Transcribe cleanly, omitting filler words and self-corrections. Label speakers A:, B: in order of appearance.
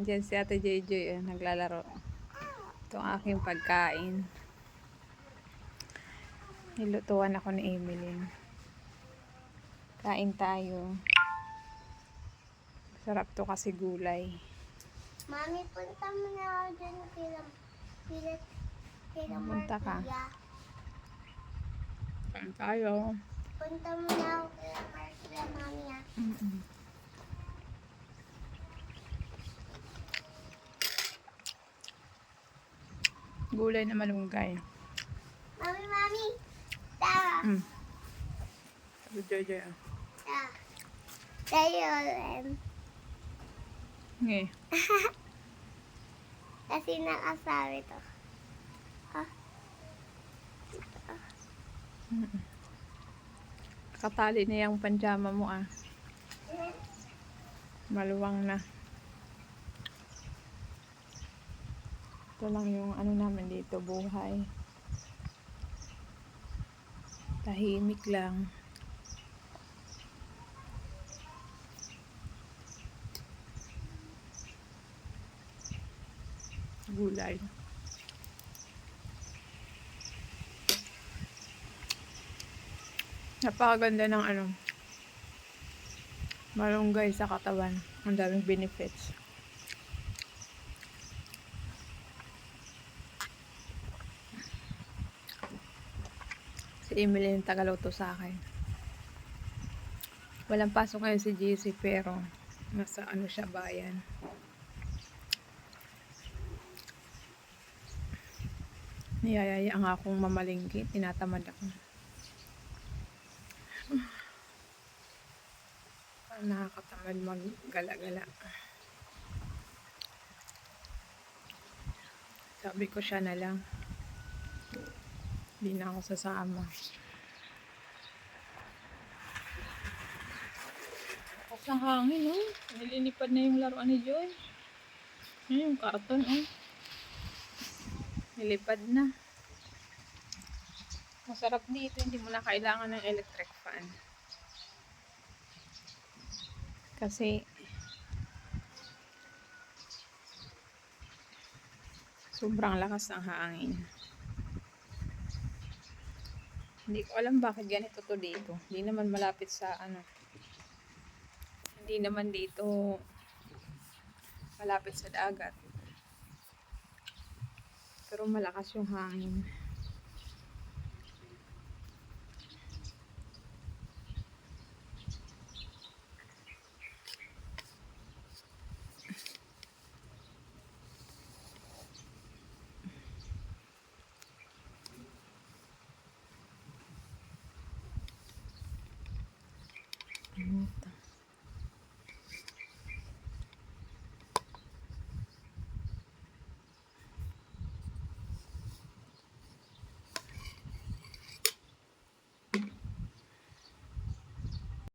A: Diyan si Ate JJ naglalaro. Ito ang aking pagkain. Nilutuan ako ni Emeline. Kain tayo. Sarap to kasi gulay.
B: Mami, punta mo na ako dyan kila
A: Punta ka.
B: Marcia.
A: Kain tayo.
B: Punta mo na ako kila Marcia, Mami, ah.
A: Gulay na malunggay.
B: Mami, tara.
A: Ate JJ.
B: Tara. Tayo,
A: Nge.
B: kasi nakasabi to. Ha?
A: Katali na yung panjama mo Maluwang na. Ito lang yung ano namin dito, buhay. Tahimik lang. Gulay. Napakaganda ng malunggay sa katawan. Ang daming benefits. Si Emily yung tagaluto sa akin. Walang pasok ngayon si JC pero nasa siya bayan. Niyayaya ang akong mamalingki. Tinatamad ako. Nakakatamad maggala-gala. Sabi ko siya na lang. Hindi na ako sasama. Lakas ng hangin, Nililipad na yung laruan ni Joy. Yung karton, Nilipad na. Masarap dito. Hindi mo na kailangan ng electric fan. Kasi sobrang lakas ng hangin. Hindi ko alam bakit ganito to dito. Hindi naman malapit sa Hindi naman dito malapit sa dagat. Pero malakas yung hangin.